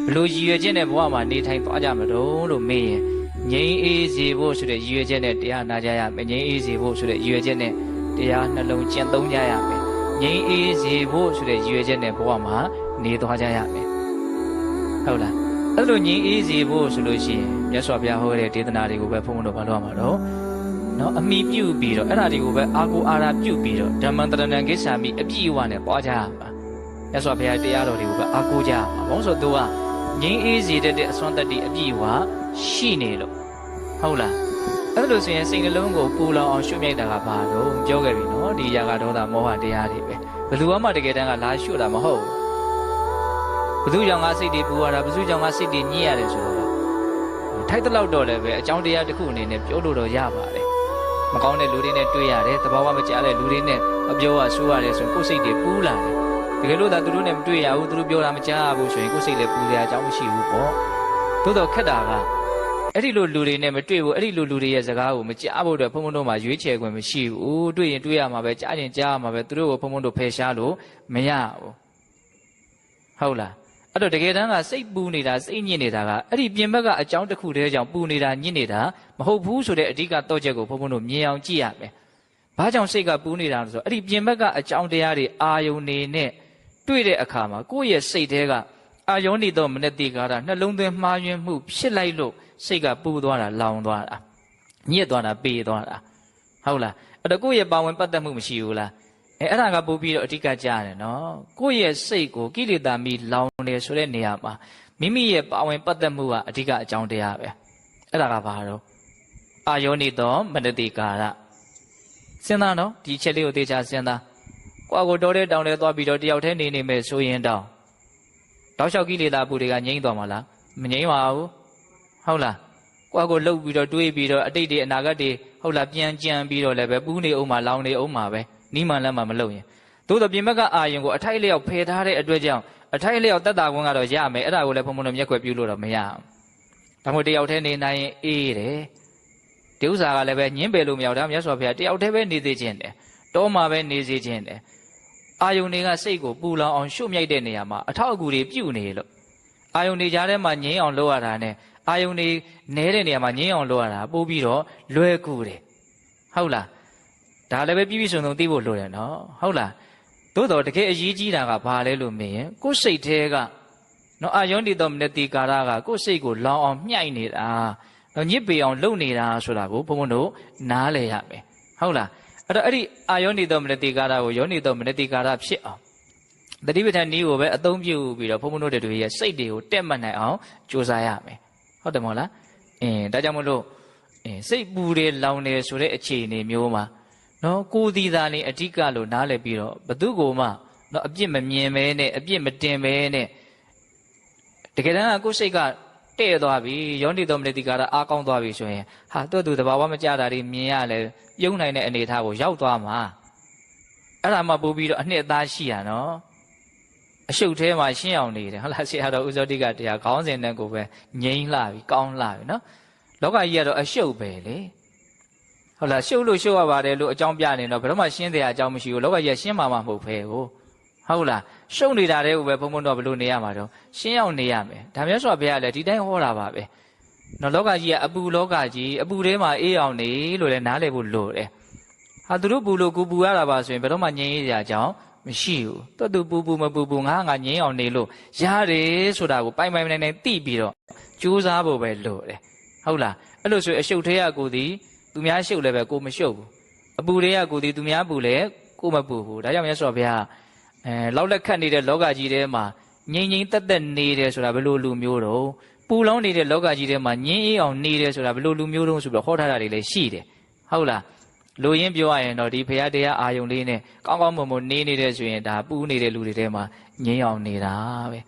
ဘလို့ရည်ရွယ်ချက်နဲ့ဘဝမှာနေထိုင်သွားကြမလို့မေးရင်ငြိမ်းအေးစေဖို့ဆိုတဲ့ရည်ရွယ်ချက်နဲ့တရားနာကြရမယ်ငြိမ်းအေးစေဖို့ဆိုတဲ့ရည်ရွယ်ချက်နဲ့တရားနှလုံးကျင့်သုံးကြရမယ်ငြိမ်းအေးစေဖို့ဆိုတဲ့ရည်ရွယ်ချက်နဲ့ဘဝမှာနေသွားကြရမယ်ဟုတ်လားအဲ့လိုငြိမ်းအေးစေဖို့ဆိုလို့ရှိရင်မြတ်စွာဘုရားဟောတဲ့ဒေသနာတွေကိုပဲဘုန်းဘုန်းတို့ဘာလို့ရမှာတော့နော်အမိပြုပြီးတော့အဲ့ဒါတွေကိုပဲအာကိုအာရာပြုပြီးတော့ဓမ္မန္တရဏံကိစ္ဆာမိအပြည့်အဝနဲ့ပွားကြရမှာမြတ်စွာဘုရားတရားတော်တွေကိုပဲအာကိုကြရမှာဘုန်းဆိုသူကငြိမ်းအေးစေတဲ့အစွမ်းတတ္တိအပြည့်အဝရှိနေလို့ဟုတ်လားအဲ့လိုဆိုရင်စိတ်နှလုံးကိုပူလောင်အောင်ရှုမြိုက်တာကဘာလို့ပြောခဲ့ပြီနော်ဒီຢာကဒေါသမောဟတရားတွေပဲဘယ်သူမှတကယ်တမ်းကလာရှုတာမဟုတ်ဘူးဘယ်သူကြောင့်ငါစိတ်တွေပူရတာဘယ်သူကြောင့်ငါစိတ်တွေညစ်ရတယ်ဆိုတော့ထိုက်တလောက်တော့လည်းပဲအကြောင်းတရားတစ်ခုအနေနဲ့ပြောလို့တော့ရပါတယ်မကောင်းတဲ့လူတွေနဲ့တွေ့ရတယ်တဘာဝမကြားတဲ့လူတွေနဲ့အပြောရဆိုးရတယ်ဆိုရင်ကိုယ်စိတ်တွေပူလာတယ်တကယ်လို့သာသူတို့နဲ့မတွေ့ရဘူးသူတို့ပြောတာမကြားဘူးဆိုရင်ကိုယ်စိတ်လည်းပူစရာအကြောင်းမရှိဘူးပေါ့သို့တော့ခက်တာကအဲ့ဒီလိုလူတွေနဲ့မတွေ့ဘူးအဲ့ဒီလိုလူတွေရဲ့စကားကိုမကြားဖို့အတွက်ဘုံဘုံတို့မှာရွေးချယ်ခွင့်မရှိဘူးတွေ့ရင်တွေ့ရမှာပဲကြားရင်ကြားရမှာပဲသူတို့ကိုဘုံဘုံတို့ဖယ်ရှားလို့မရဘူးဟုတ်လားအဲ့တော့တကယ်တမ်းကစိတ်ပူနေတာစိတ်ညစ်နေတာကအဲ့ဒီပြင်ဘက်ကအကြောင်းတစ်ခုတည်းကြောင့်ပူနေတာညစ်နေတာမဟုတ်ဘူးဆိုတဲ့အဓိကတော့ချက်ကိုဘုံဘုံတို့မြင်အောင်ကြည့်ရမယ်။ဘာကြောင့်စိတ်ကပူနေတာလဲဆိုတော့အဲ့ဒီပြင်ဘက်ကအကြောင်းတရားတွေအာယုန်နေနဲ့တွေ့တဲ့အခါမှာကိုယ့်ရဲ့စိတ်ထဲကအာယုန်နေတော့မနတိကာရနှလုံးသွင်းမှားယွင်းမှုဖြစ်လိုက်လို့စိတ်ကပူသွားတာလောင်သွားတာညစ်သွားတာပေးသွားတာဟုတ်လားအဲ့တော့ကိုယ့်ရဲ့ပါဝင်ပတ်သက်မှုမရှိဘူးလားအဲ့ဒါကပို့ပြီးတော့အဓိကကြားတယ်နော်ကိုယ့်ရဲ့စိတ်ကိုကိလေသာမိလောင်နေဆိုတဲ့နေရာမှာမိမိရဲ့ပါဝင်ပတ်သက်မှုကအဓိကအကြောင်းတရားပဲအဲ့ဒါကဘာတော့အာယောနိသောမနတိကာရစဉ်းစားနော်ဒီချက်လေးကိုသေချာစဉ်းစားကိုယ့်ကိုတော်တဲ့တောင်ထဲသွားပြီးတော့တယောက်တည်းနေမယ်ဆိုရင်တောင်လျှောက်ကိလေသာပူတွေကငြိမ့်သွားမှာလားမငြိမ့်ပါဘူးဟုတ်လားကိုယ့်ကိုလှုပ်ပြီးတော့တွေးပြီးတော့အတိတ်တွေအနာဂတ်တွေဟုတ်လားပြန်ကြံပြီးတော့လည်းပဲပူးနေအောင်မှာလောင်နေအောင်မှာပဲနိမန်လည်းမလုပ်ရင်သို့တော့ပြင်ဘက်ကအာယုံကိုအထိုက်လျောက်ဖယ်ထားတဲ့အတွက်ကြောင့်အထိုက်လျောက်တတ်တာကွန်းကတော့ရမယ်အဲ့ဒါကိုလည်းဘုံဘုံတို့မျက်ခွက်ပြုလို့တော့မရအောင်ဒါမှမဟုတ်တယောက်တည်းနေနိုင်ရင်အေးတယ်ဒီဥစ္စာကလည်းပဲညှင်းပယ်လို့မရဘူးဒါမြတ်စွာဘုရားတယောက်တည်းပဲနေသေးခြင်းတယ်တောမှာပဲနေစေခြင်းတယ်အာယုန်တွေကစိတ်ကိုပူလောင်အောင်ရှုမြိုက်တဲ့နေရာမှာအထောက်အကူတွေပြုနေလို့အာယုန်တွေကြားထဲမှာငြိမ်းအောင်လုပ်ရတာနဲ့အာယုန်တွေနဲတဲ့နေရာမှာငြိမ်းအောင်လုပ်ရတာပို့ပြီးတော့လွယ်ကူတယ်ဟုတ်လားဒါလည်းပဲပြည့်ပြည့်စုံစုံသိဖို့လိုတယ်နော်ဟုတ်လားသို့တော်တကယ်အရေးကြီးတာကဘာလဲလို့မေးရင်ကိုယ်စိတ်ထဲကနော်အာယုန်တည်တော်မနတိကာရကကိုယ်စိတ်ကိုလောင်အောင်မြှိုက်နေတာနော်ညစ်ပေအောင်လုပ်နေတာဆိုတာကိုဘုံဘုံတို့နားလည်ရမယ်ဟုတ်လားအဲ့တော့အဲ့ဒီအာယောနိသောမနတိကာရကိုယောနိသောမနတိကာရဖြစ်အောင်တတိပဋ္ဌာန်နည်းကိုပဲအသုံးပြုပြီးတော့ဘုံဘုံတို့တွေရဲ့စိတ်တွေကိုတက်မှတ်နိုင်အောင်ကြိုးစားရမယ်ဟုတ်တယ်မဟုတ်လားဒါကြောင့်မလို့စိတ်ပူတယ်လောင်တယ်ဆိုတဲ့အခြေအနေမျိုးမှာနော်ကိုယ်ဒီသာနေအဓိကလို့နားလည်ပြီးတော့ဘသူကိုမှနော်အပြစ်မမြင်ပဲနဲ့အပြစ်မတင်ပဲနဲ့တကယ်တမ်းကကိုယ်စိတ်ကတဲ့သွားပြီယောနိသောမနတိကာရအားကောင်းသွားပြီဆိုရင်ဟာသူ့သူတဘာဝမကြတာတွေမြင်ရလဲပြုံးနိုင်တဲ့အနေအထားကိုရောက်သွားမှာအဲ့ဒါမှပို့ပြီးတော့အနှစ်အသားရှိရနော်အရှုပ်ထဲမှာရှင်းအောင်နေတယ်ဟုတ်လားဆရာတော်ဥဇောတိကတရားခေါင်းစဉ်နဲ့ကိုပဲငြိမ်းလှပြီကောင်းလှပြီနော်လောကကြီးကတော့အရှုပ်ပဲလေဟုတ်လားရှုပ်လို့ရှုပ်ရပါတယ်လို့အကြောင်းပြနေတော့ဘယ်တော့မှရှင်းတဲ့အကြောင်းမရှိဘူးလောကကြီးကရှင်းမှာမဟုတ်ပဲဟုတ်လားရှုပ်နေတာတဲ့ကိုပဲဘုံဘုံတော့ဘလို့နေရမှာတော့ရှင်းအောင်နေရမယ်ဒါမျိုးဆိုဘုရားလည်းဒီတိုင်းဟောတာပါပဲနော်လောကကြီးကအပူလောကကြီးအပူထဲမှာအေးအောင်နေလို့လည်းနားလည်ဖို့လိုတယ်ဟာသူတို့ပူလို့ကိုပူရတာပါဆိုရင်ဘယ်တော့မှငြိမ်းရကြအောင်မရှိဘူးတော်သူပူမပူငါငြိမ်းအောင်နေလို့ရတယ်ဆိုတာကိုပိုင်နိုင်သိပြီးတော့ကြိုးစားဖို့ပဲလိုတယ်ဟုတ်လားအဲ့လိုဆိုအရှုပ်ထဲရကိုသည်သူများရှုပ်လည်းပဲကိုမရှုပ်ဘူးအပူတွေကကိုသည်သူများပူလည်းကိုမပူဘူးဒါကြောင့်မြတ်စွာဘုရားလောက်လက်ခတ်နေတဲ့လောကကြီးထဲမှာငြိမ်သက်နေတယ်ဆိုတာဘယ်လိုလူမျိုးတော့ပူလောင်နေတဲ့လောကကြီးထဲမှာငြင်းအေးအောင်နေတယ်ဆိုတာဘယ်လိုလူမျိုးတုံးဆိုပြီးဟောထားတာတွေလည်းရှိတယ်ဟုတ်လားလူရင်းပြောရရင်တော့ဒီဘုရားတရားအာယုံလေးနဲ့ကောင်းကောင်းမွန်မွန်နေနေတဲ့ဆိုရင်ဒါပူနေတဲ့လူတွေထဲမှာငြင်းအောင်နေတာပဲ